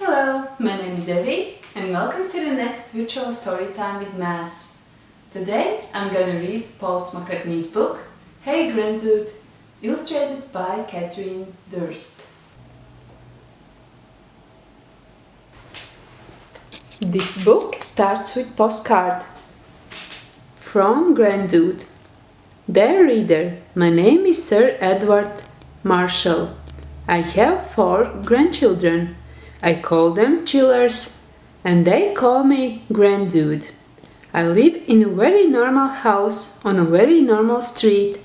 Hello, my name is Evie and welcome to the next virtual story time with Mass. Today I'm gonna read Paul McCartney's book, Hey Grandude, illustrated by Catherine Durst. This book starts with postcard from Grandude. Dear reader, my name is Sir Edward Marshall. I have 4 grandchildren. I call them chillers, and they call me Grandude. I live in a very normal house on a very normal street,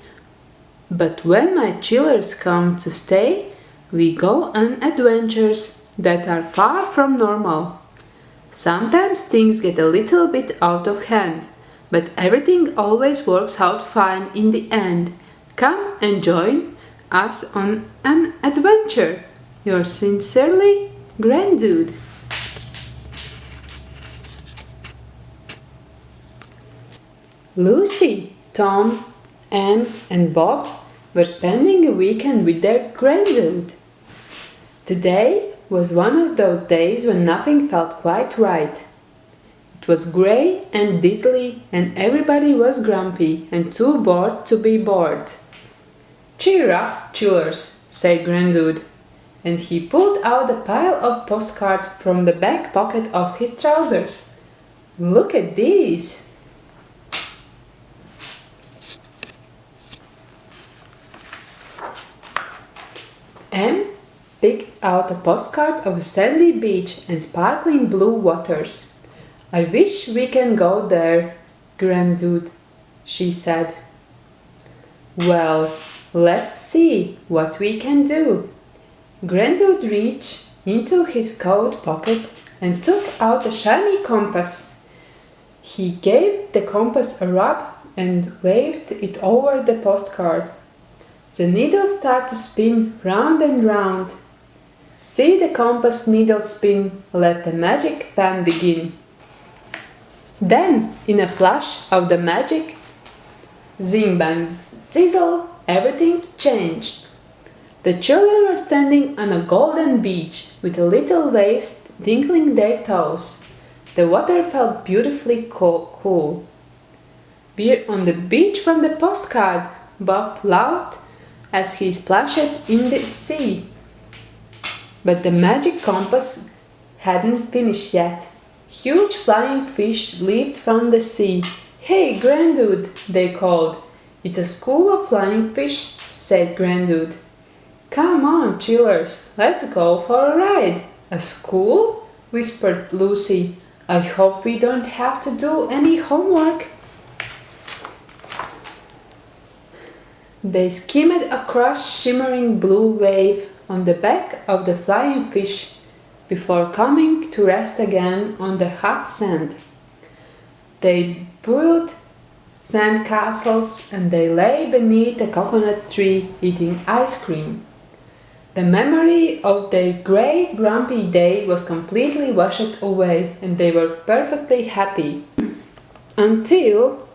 but when my chillers come to stay, we go on adventures that are far from normal. Sometimes things get a little bit out of hand, but everything always works out fine in the end. Come and join us on an adventure. Yours sincerely, Grandude. Lucy, Tom, Anne and Bob were spending a weekend with their Grandude. Today was one of those days when nothing felt quite right. It was grey and drizzly and everybody was grumpy and too bored to be bored. Cheer up, chillers, said Grandude, and he pulled out a pile of postcards from the back pocket of his trousers. Look at these! Anne picked out a postcard of a sandy beach and sparkling blue waters. I wish we can go there, Grandude, she said. Well, let's see what we can do. Grandude reached into his coat pocket and took out a shiny compass. He gave the compass a rub and waved it over the postcard. The needle started to spin round and round. See the compass needle spin, let the magic fan begin. Then, in a flash of the magic, zing bang sizzle, everything changed. The children were standing on a golden beach with little waves tinkling their toes. The water felt beautifully cool. We're on the beach from the postcard, Bob laughed as he splashed in the sea. But the magic compass hadn't finished yet. Huge flying fish leaped from the sea. Hey, Grandude, they called. It's a school of flying fish, said Grandude. Come on, chillers, let's go for a ride. A school? Whispered Lucy. I hope we don't have to do any homework. They skimmed across shimmering blue wave on the back of the flying fish before coming to rest again on the hot sand. They built sand castles and they lay beneath a coconut tree eating ice cream. The memory of their grey, grumpy day was completely washed away and they were perfectly happy. Until…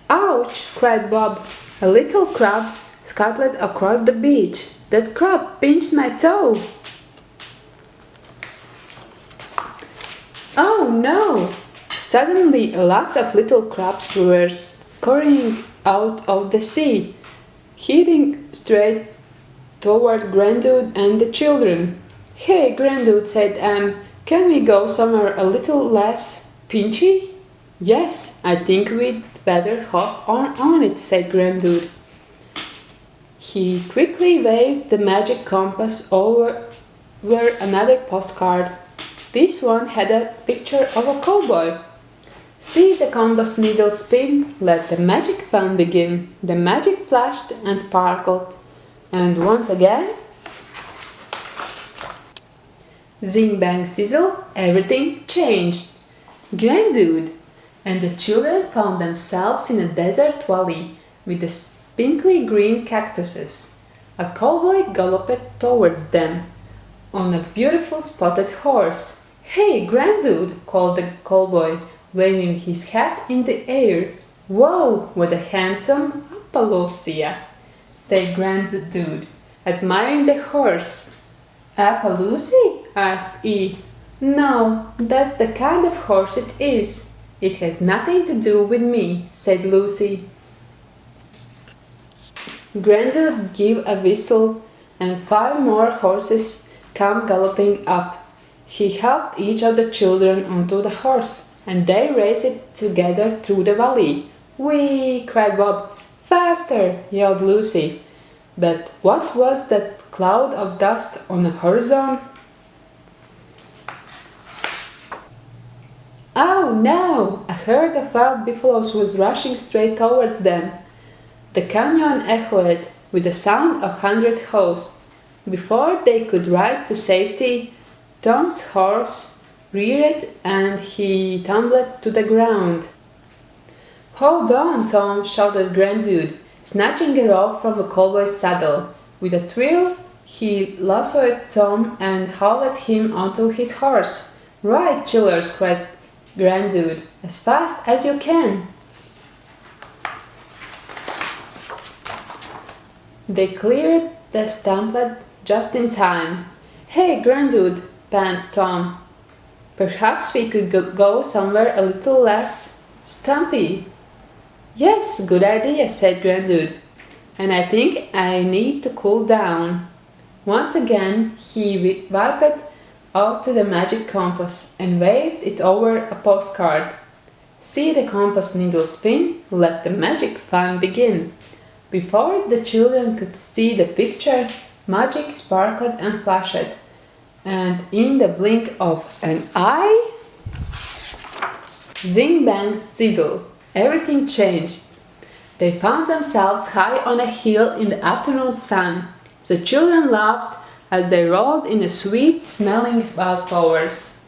Ouch! Cried Bob. A little crab scuttled across the beach. That crab pinched my toe. Oh no! Suddenly lots of little crabs were scurrying out of the sea, heading straight toward Grandude and the children. Hey, Grandude, said Anne, can we go somewhere a little less pinchy? Yes, I think we'd better hop on it, said Grandude. He quickly waved the magic compass over another postcard. This one had a picture of a cowboy. See the compass needle spin, let the magic fun begin. The magic flashed and sparkled. And once again, zing bang sizzle, everything changed. Grandude and the children found themselves in a desert valley with the spinkly green cactuses. A cowboy galloped towards them on a beautiful spotted horse. Hey, Grandude, called the cowboy, waving his hat in the air. Whoa, what a handsome Appaloosa, said Grandude, admiring the horse. Appaloosa? Asked he. No, that's the kind of horse it is. It has nothing to do with me, said Lucy. Grandude gave a whistle, and 5 more horses came galloping up. He helped each of the children onto the horse, and they raced together through the valley. Whee! Cried Bob. Faster! Yelled Lucy. But what was that cloud of dust on the horizon? Oh no! A herd of wild buffaloes was rushing straight towards them. The canyon echoed with the sound of 100 hoofs. Before they could ride to safety, Tom's horse reared and he tumbled to the ground. Hold on, Tom, shouted Grandude, snatching a rope from the cowboy's saddle. With a thrill, he lassoed Tom and hauled him onto his horse. Right, chillers, cried Grandude, as fast as you can. They cleared the stumplet just in time. Hey, Grandude, pants Tom. Perhaps we could go somewhere a little less stumpy. Yes, good idea, said Grandude. And I think I need to cool down. Once again, he wiped out to the magic compass and waved it over a postcard. See the compass needle spin? Let the magic fun begin. Before the children could see the picture, magic sparkled and flashed, and in the blink of an eye, zing bang sizzle, everything changed. They found themselves high on a hill in the afternoon sun. The children laughed as they rolled in the sweet-smelling wildflowers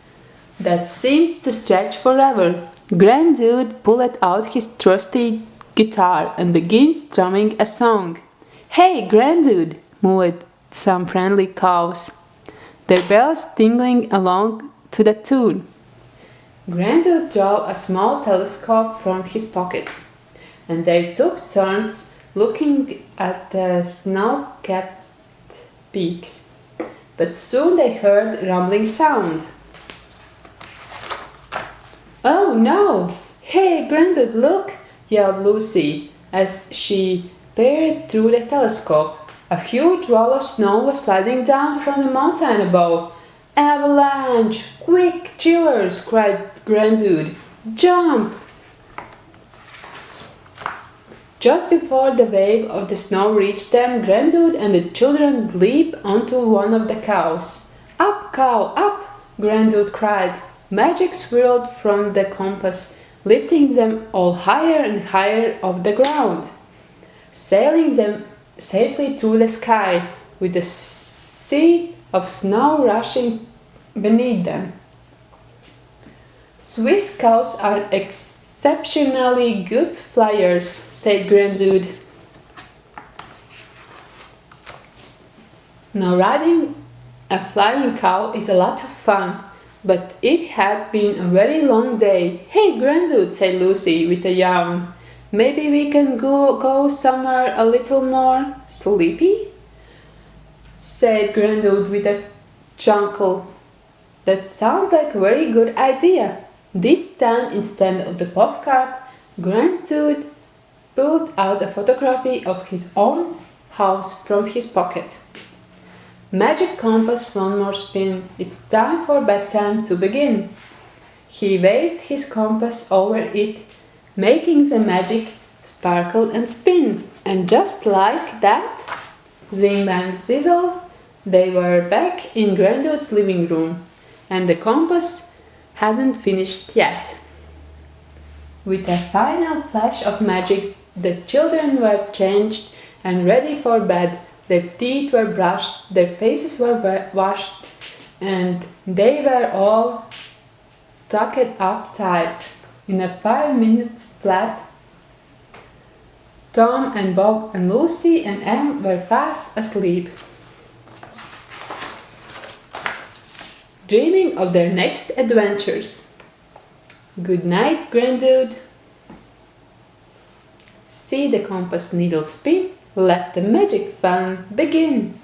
that seemed to stretch forever. Grandude pulled out his trusty guitar and began strumming a song. Hey, Grandude, mooed some friendly cows, their bells tingling along to the tune. Grandude drew a small telescope from his pocket, and they took turns looking at the snow-capped peaks. But soon they heard a rumbling sound. Oh no! Hey, Grandude, look! Yelled Lucy as she peered through the telescope. A huge wall of snow was sliding down from the mountain above. Avalanche! Quick, chillers! Cried Grandude. Jump! Just before the wave of the snow reached them, Grandude and the children leaped onto one of the cows. Up, cow, up! Grandude cried. Magic swirled from the compass, lifting them all higher and higher off the ground, sailing them safely through the sky, with the sea of snow rushing beneath them. Swiss cows are exceptionally good flyers, said Grandude. Now riding a flying cow is a lot of fun, but it had been a very long day. Hey, Grandude, said Lucy with a yawn. Maybe we can go somewhere a little more sleepy? Said Grandude with a chuckle. That sounds like a very good idea. This time, instead of the postcard, Grandude pulled out a photography of his own house from his pocket. Magic compass, one more spin. It's time for bedtime to begin. He waved his compass over it, making the magic sparkle and spin. And just like that, zing bang sizzle, they were back in Grandude's living room, and the compass hadn't finished yet. With a final flash of magic, the children were changed and ready for bed. Their teeth were brushed, their faces were washed, and they were all tucked up tight. In a 5-minute flat, Tom and Bob and Lucy and Em were fast asleep, dreaming of their next adventures. Good night, Grandude. See the compass needle spin. Let the magic fun begin.